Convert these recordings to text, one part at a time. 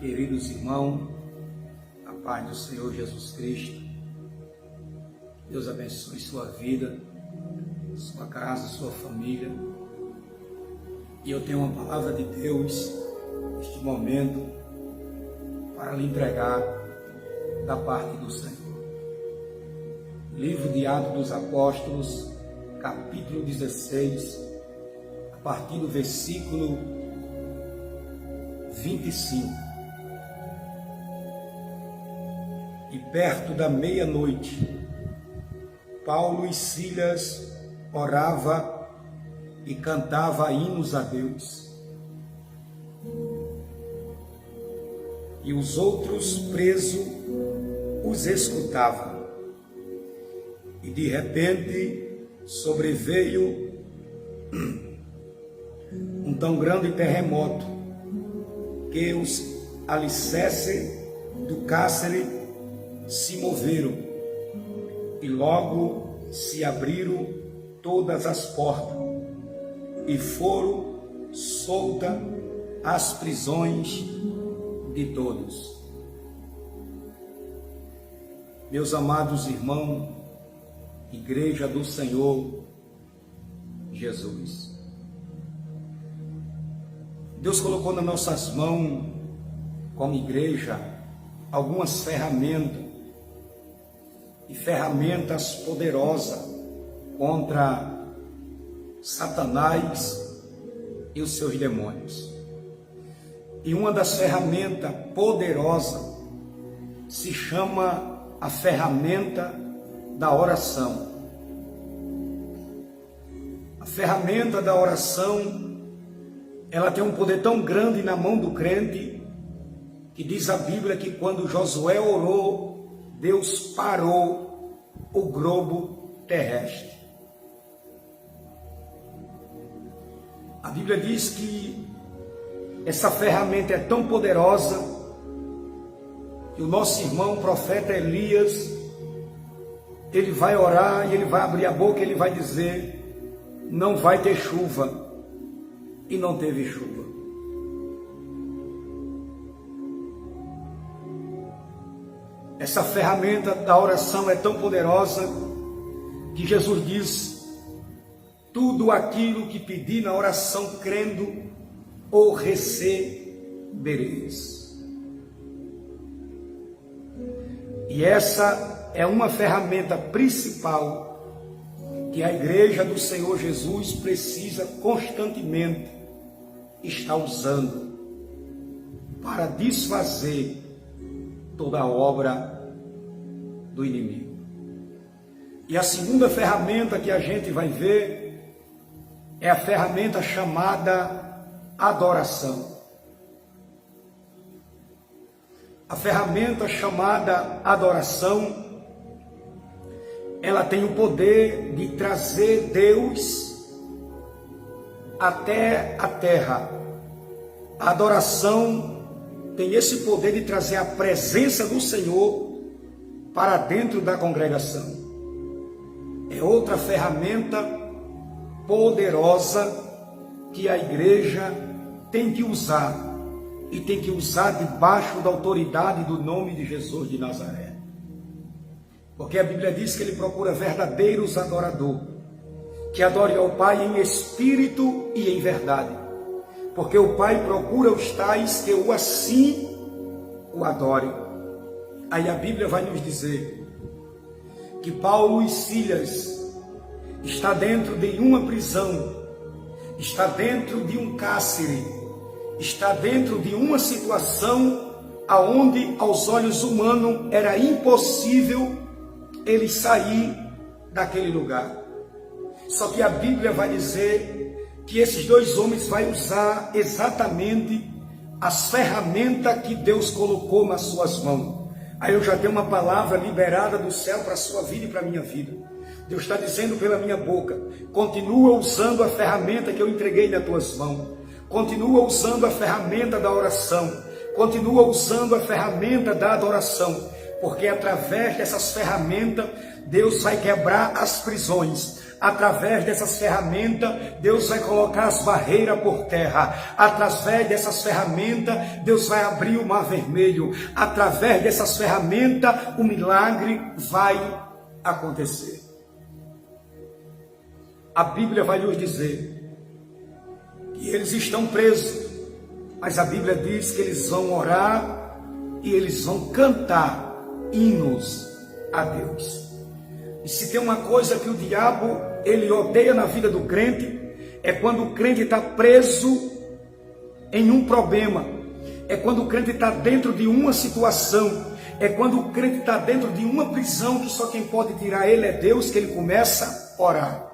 Queridos irmãos, a paz do Senhor Jesus Cristo, Deus abençoe sua vida, sua casa, sua família. E eu tenho uma palavra de Deus neste momento para lhe entregar da parte do Senhor. Livro de Atos dos Apóstolos, capítulo 16, a partir do versículo 25. E perto da meia-noite, Paulo e Silas orava e cantava hinos a Deus. E os outros presos os escutavam. E de repente sobreveio um tão grande terremoto que os alicerces do cárcere se moveram e logo se abriram todas as portas e foram soltas as prisões de todos. Meus amados irmãos, Igreja do Senhor Jesus, Deus colocou nas nossas mãos, como igreja, algumas ferramentas, e ferramentas poderosas contra Satanás e os seus demônios. E uma das ferramentas poderosas se chama a ferramenta da oração. A ferramenta da oração, ela tem um poder tão grande na mão do crente, que diz a Bíblia que quando Josué orou, Deus parou o globo terrestre. A Bíblia diz que essa ferramenta é tão poderosa que o nosso irmão profeta Elias, ele vai orar e ele vai abrir a boca e ele vai dizer: não vai ter chuva. E não teve chuva. Essa ferramenta da oração é tão poderosa que Jesus diz: tudo aquilo que pedir na oração crendo, ou recebereis. E essa é uma ferramenta principal que a Igreja do Senhor Jesus precisa constantemente estar usando para desfazer toda a obra do inimigo. E a segunda ferramenta que a gente vai ver é a ferramenta chamada adoração. A ferramenta chamada adoração, ela tem o poder de trazer Deus até a terra. A adoração tem esse poder de trazer a presença do Senhor para dentro da congregação. É outra ferramenta poderosa que a igreja tem que usar, e tem que usar debaixo da autoridade do nome de Jesus de Nazaré. Porque a Bíblia diz que ele procura verdadeiros adoradores, que adorem ao Pai em espírito e em verdade. Porque o Pai procura os tais que o assim o adorem. Aí a Bíblia vai nos dizer que Paulo e Silas está dentro de uma prisão, está dentro de um cárcere, está dentro de uma situação aonde aos olhos humanos era impossível ele sair daquele lugar. Só que a Bíblia vai dizer que esses dois homens vão usar exatamente as ferramentas que Deus colocou nas suas mãos. Aí eu já tenho uma palavra liberada do céu para a sua vida e para a minha vida. Deus está dizendo pela minha boca: continua usando a ferramenta que eu entreguei nas tuas mãos. Continua usando a ferramenta da oração. Continua usando a ferramenta da adoração. Porque através dessas ferramentas, Deus vai quebrar as prisões. Através dessas ferramentas, Deus vai colocar as barreiras por terra. Através dessas ferramentas, Deus vai abrir o mar vermelho. Através dessas ferramentas, o milagre vai acontecer. A Bíblia vai nos dizer que eles estão presos, mas a Bíblia diz que eles vão orar e eles vão cantar hinos a Deus. E se tem uma coisa que o diabo ele odeia na vida do crente, é quando o crente está preso em um problema, é quando o crente está dentro de uma situação, é quando o crente está dentro de uma prisão que só quem pode tirar ele é Deus, que ele começa a orar,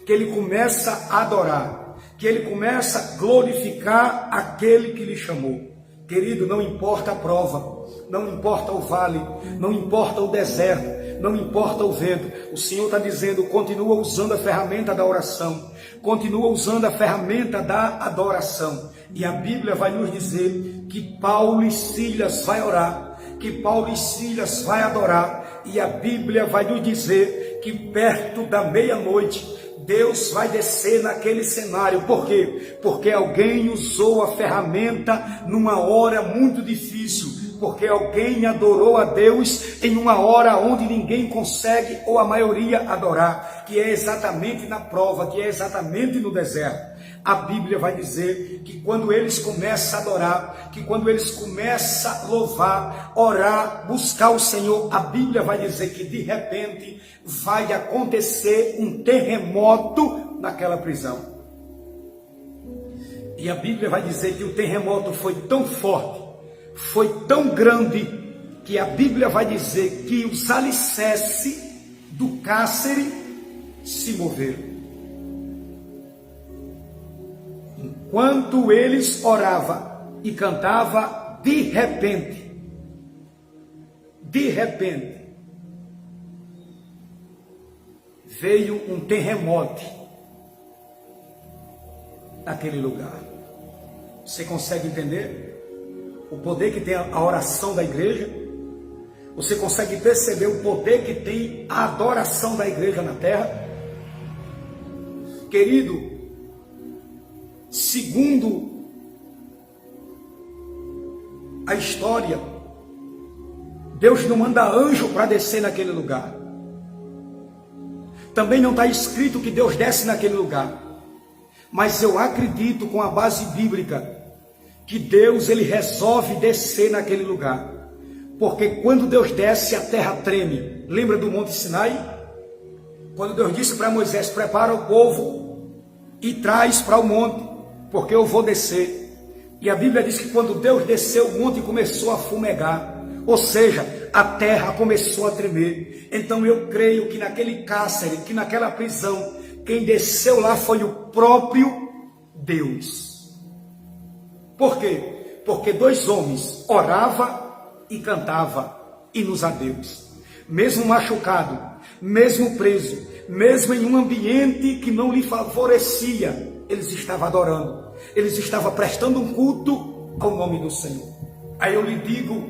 que ele começa a adorar, que ele começa a glorificar aquele que lhe chamou. Querido, não importa a prova, não importa o vale, não importa o deserto, não importa o vento, o Senhor está dizendo, continua usando a ferramenta da oração, continua usando a ferramenta da adoração. E a Bíblia vai nos dizer que Paulo e Silas vai orar, que Paulo e Silas vai adorar, e a Bíblia vai nos dizer que perto da meia-noite, Deus vai descer naquele cenário. Por quê? Porque alguém usou a ferramenta numa hora muito difícil. Porque alguém adorou a Deus em uma hora onde ninguém consegue, ou a maioria, adorar. Que é exatamente na prova, que é exatamente no deserto. A Bíblia vai dizer que quando eles começam a adorar, que quando eles começam a louvar, orar, buscar o Senhor, a Bíblia vai dizer que de repente vai acontecer um terremoto naquela prisão. E a Bíblia vai dizer que o terremoto foi tão forte, foi tão grande, que a Bíblia vai dizer que os alicerces do cárcere se moveram. Enquanto eles oravam e cantavam, de repente, veio um terremoto naquele lugar. Você consegue entender o poder que tem a oração da igreja? Você consegue perceber o poder que tem a adoração da igreja na terra? Querido, segundo a história, Deus não manda anjo para descer naquele lugar. Também não está escrito que Deus desce naquele lugar. Mas eu acredito, com a base bíblica, que Deus ele resolve descer naquele lugar. Porque quando Deus desce, a terra treme. Lembra do Monte Sinai? Quando Deus disse para Moisés, prepara o povo e traz para o monte, porque eu vou descer. E a Bíblia diz que quando Deus desceu, o monte começou a fumegar. Ou seja, a terra começou a tremer. Então eu creio que naquele cárcere, que naquela prisão, quem desceu lá foi o próprio Deus. Por quê? Porque dois homens oravam e cantavam hinos a Deus. Mesmo machucado, mesmo preso, mesmo em um ambiente que não lhe favorecia, eles estavam adorando. Eles estavam prestando um culto ao nome do Senhor. Aí eu lhe digo,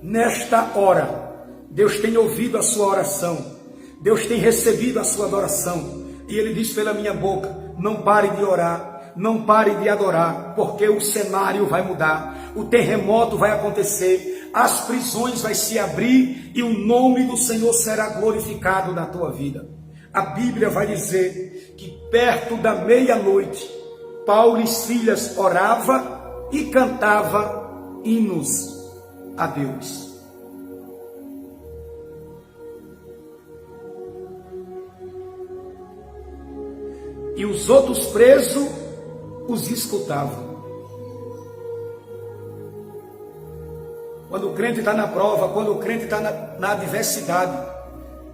nesta hora, Deus tem ouvido a sua oração. Deus tem recebido a sua adoração. E Ele diz pela minha boca, não pare de orar, não pare de adorar, porque o cenário vai mudar, o terremoto vai acontecer, as prisões vão se abrir e o nome do Senhor será glorificado na tua vida. A Bíblia vai dizer que perto da meia-noite, Paulo e Silas oravam e cantavam hinos a Deus. E os outros presos os escutavam. Quando o crente está na prova, quando o crente está na adversidade,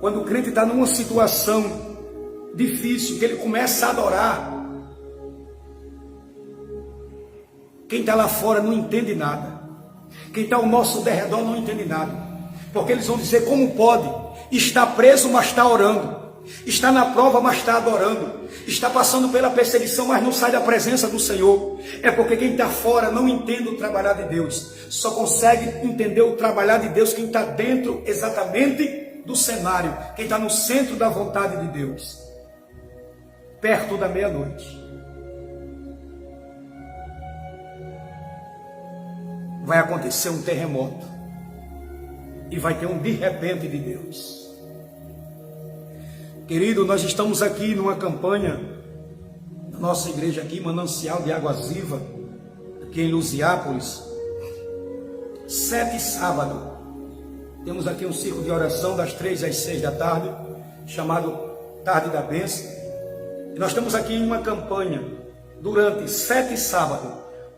quando o crente está numa situação difícil, que ele começa a adorar, quem está lá fora não entende nada. Quem está ao nosso derredor não entende nada. Porque eles vão dizer, como pode? Está preso, mas está orando. Está na prova, mas está adorando. Está passando pela perseguição, mas não sai da presença do Senhor. É porque quem está fora não entende o trabalhar de Deus. Só consegue entender o trabalhar de Deus quem está dentro exatamente do cenário, quem está no centro da vontade de Deus, perto da meia-noite, vai acontecer um terremoto e vai ter um de repente de Deus. Querido, nós estamos aqui numa campanha da nossa igreja aqui, Manancial de Águas Vivas, aqui em Luziápolis, 7 sábados. Temos aqui um ciclo de oração das 3 às 6 da tarde, chamado Tarde da Bênção. E nós estamos aqui em uma campanha durante 7 sábados.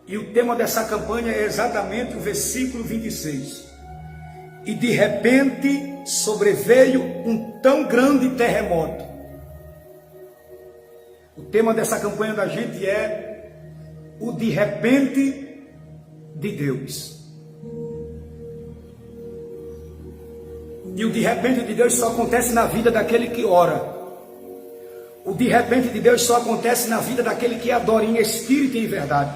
E o tema dessa campanha é exatamente o versículo 26. E de repente sobreveio um tão grande terremoto. O tema dessa campanha da gente é o de repente de Deus. E o de repente de Deus só acontece na vida daquele que ora. O de repente de Deus só acontece na vida daquele que adora em espírito e em verdade.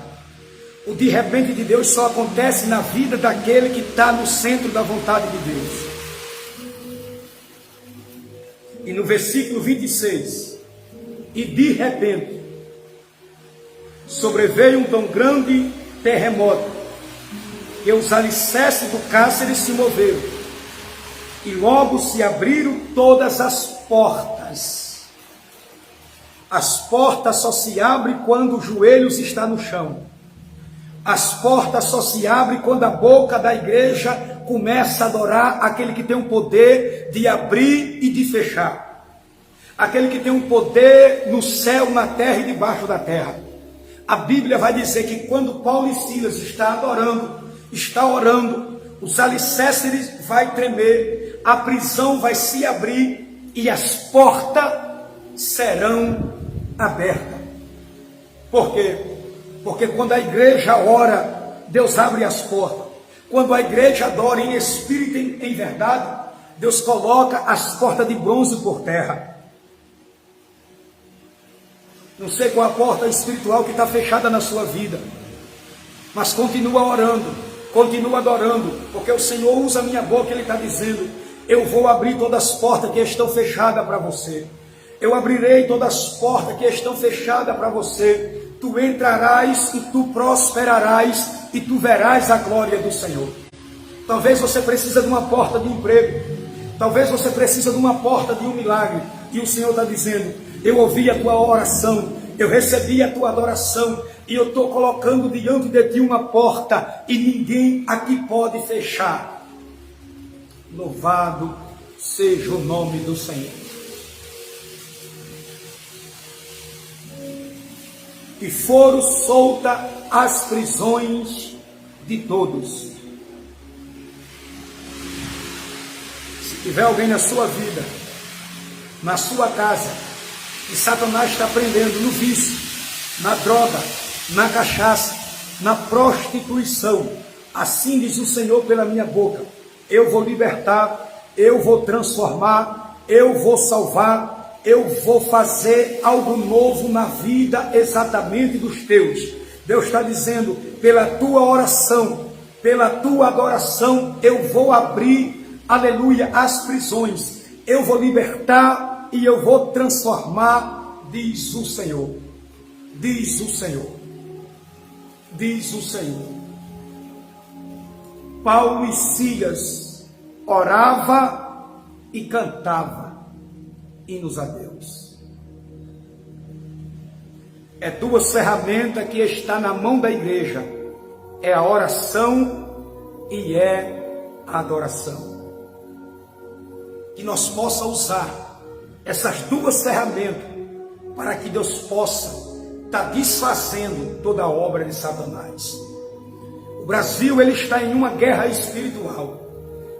O de repente de Deus só acontece na vida daquele que está no centro da vontade de Deus. E no versículo 26, e de repente sobreveio um tão grande terremoto, que os alicerces do cárcere se moveram, e logo se abriram todas as portas. As portas só se abrem quando os joelhos estão no chão. As portas só se abrem quando a boca da igreja começa a adorar aquele que tem o poder de abrir e de fechar. Aquele que tem o poder no céu, na terra e debaixo da terra. A Bíblia vai dizer que quando Paulo e Silas está adorando, está orando, os alicerces vai tremer, a prisão vai se abrir e as portas serão abertas. Por quê? Porque quando a igreja ora, Deus abre as portas. Quando a igreja adora em espírito e em verdade, Deus coloca as portas de bronze por terra. Não sei qual a porta espiritual que está fechada na sua vida, mas continua orando, continua adorando, porque o Senhor usa a minha boca, Ele está dizendo, eu vou abrir todas as portas que estão fechadas para você. Eu abrirei todas as portas que estão fechadas para você. Tu entrarás e tu prosperarás e tu verás a glória do Senhor. Talvez você precisa de uma porta de emprego. Talvez você precisa de uma porta de um milagre. E o Senhor está dizendo, eu ouvi a tua oração, eu recebi a tua adoração e eu estou colocando diante de ti uma porta e ninguém aqui pode fechar. Louvado seja o nome do Senhor. E foram soltas as prisões de todos. Se tiver alguém na sua vida, na sua casa, que Satanás está prendendo no vício, na droga, na cachaça, na prostituição, assim diz o Senhor pela minha boca, eu vou libertar, eu vou transformar, eu vou salvar, eu vou fazer algo novo na vida exatamente dos teus. Deus está dizendo, pela tua oração, pela tua adoração, eu vou abrir, aleluia, as prisões. Eu vou libertar e eu vou transformar, diz o Senhor. Diz o Senhor. Diz o Senhor. Paulo e Silas orava e cantava hinos a Deus. É duas ferramentas que está na mão da igreja. É a oração e é a adoração. Que nós possamos usar essas duas ferramentas para que Deus possa estar desfazendo toda a obra de Satanás. O Brasil ele está em uma guerra espiritual.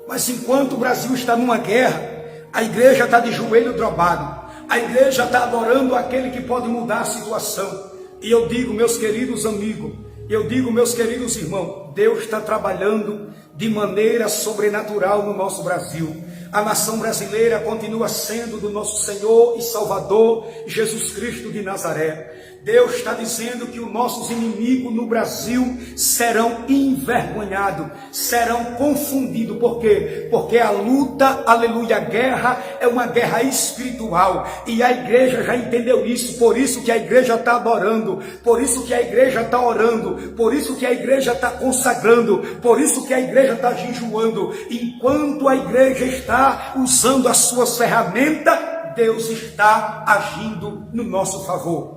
Mas enquanto o Brasil está numa guerra, a igreja está de joelho dobrado. A igreja está adorando aquele que pode mudar a situação. E eu digo, meus queridos amigos, eu digo, meus queridos irmãos, Deus está trabalhando de maneira sobrenatural no nosso Brasil. a nação brasileira continua sendo do nosso Senhor e Salvador Jesus Cristo de Nazaré. Deus está dizendo que os nossos inimigos no Brasil serão envergonhados, serão confundidos. Por quê? Porque a luta, aleluia, a guerra é uma guerra espiritual. E a igreja já entendeu isso. Por isso que a igreja está adorando. Por isso que a igreja está orando. Por isso que a igreja está consagrando. Por isso que a igreja está jejuando. Enquanto a igreja está usando as suas ferramentas, Deus está agindo no nosso favor.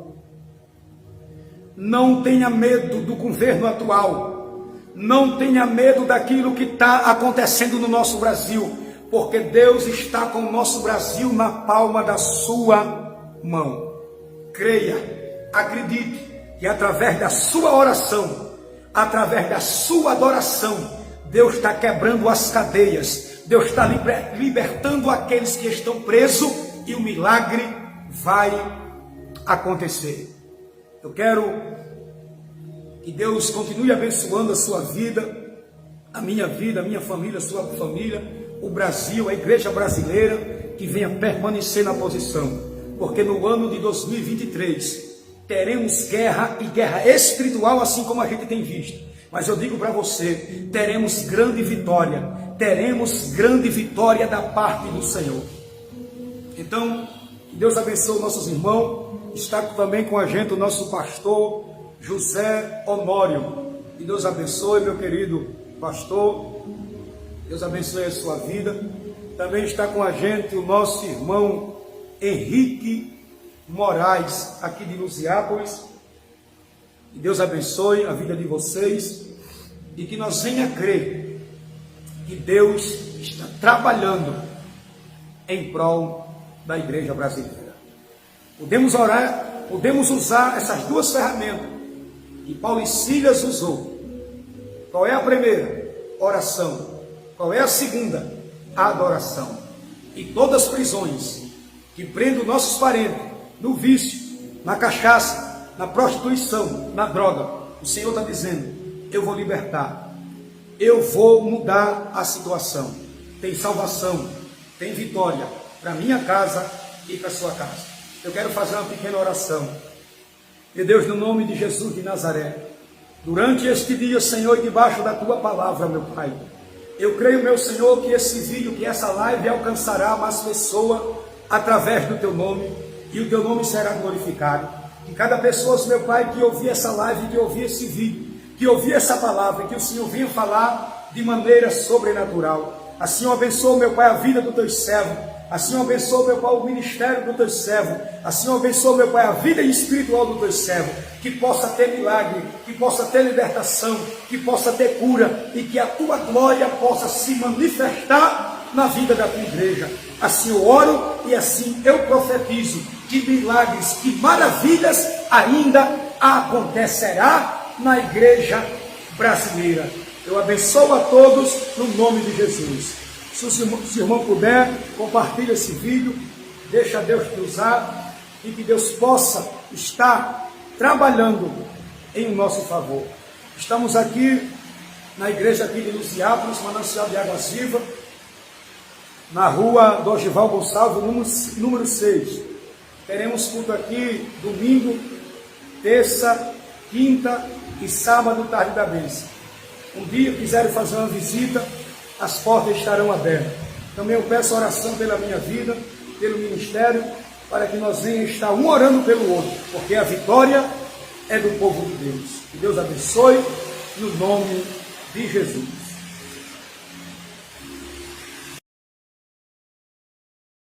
Não tenha medo do governo atual. Não tenha medo daquilo que está acontecendo no nosso Brasil. Porque Deus está com o nosso Brasil na palma da sua mão. Creia, acredite que através da sua oração, através da sua adoração, Deus está quebrando as cadeias. Deus está libertando aqueles que estão presos e o milagre vai acontecer. Eu quero que Deus continue abençoando a sua vida, a minha família, a sua família, o Brasil, a igreja brasileira, que venha permanecer na posição. Porque no ano de 2023 teremos guerra e guerra espiritual, assim como a gente tem visto. Mas eu digo para você, teremos grande vitória da parte do Senhor. Então, que Deus abençoe nossos irmãos. Está também com a gente o nosso pastor José Honório. Que Deus abençoe, meu querido pastor. Deus abençoe a sua vida. Também está com a gente o nosso irmão Henrique Moraes, aqui de Luziápolis. Que Deus abençoe a vida de vocês e que nós venha crer que Deus está trabalhando em prol da igreja brasileira. Podemos orar, podemos usar essas duas ferramentas que Paulo e Silas usou. Qual é a primeira? Oração. Qual é a segunda? Adoração. E todas as prisões que prendem nossos parentes no vício, na cachaça, na prostituição, na droga, o Senhor está dizendo, eu vou libertar, eu vou mudar a situação. Tem salvação, tem vitória para minha casa e para a sua casa. Eu quero fazer uma pequena oração. E Deus, no nome de Jesus de Nazaré, durante este dia, Senhor, e debaixo da Tua palavra, meu Pai, eu creio, meu Senhor, que esse vídeo, que essa live alcançará mais pessoas através do Teu nome, e o Teu nome será glorificado. Que cada pessoa, meu Pai, que ouvir essa live, que ouvir esse vídeo, que ouvir essa palavra, que o Senhor venha falar de maneira sobrenatural. Assim eu abençoo, meu Pai, a vida do Teu servo. Assim eu abençoo, meu Pai, o ministério do Teu servo. Assim eu abençoo, meu Pai, a vida espiritual do Teu servo. Que possa ter milagre, que possa ter libertação, que possa ter cura e que a Tua glória possa se manifestar na vida da Tua igreja. Assim eu oro e assim eu profetizo que milagres, que maravilhas ainda acontecerá na igreja brasileira. Eu abençoo a todos no nome de Jesus. Se o irmão puder, compartilhe esse vídeo, deixa Deus te usar e que Deus possa estar trabalhando em nosso favor. Estamos aqui na igreja aqui de Luziápolis, Manancial de Águas Vivas, na rua Dorival Gonçalves, número 6. Teremos culto aqui domingo, terça, quinta e sábado, tarde da bênção. Um dia quiserem fazer uma visita, as portas estarão abertas. Também eu peço oração pela minha vida, pelo ministério, para que nós venhamos estar um orando pelo outro, porque a vitória é do povo de Deus. Que Deus abençoe, no nome de Jesus.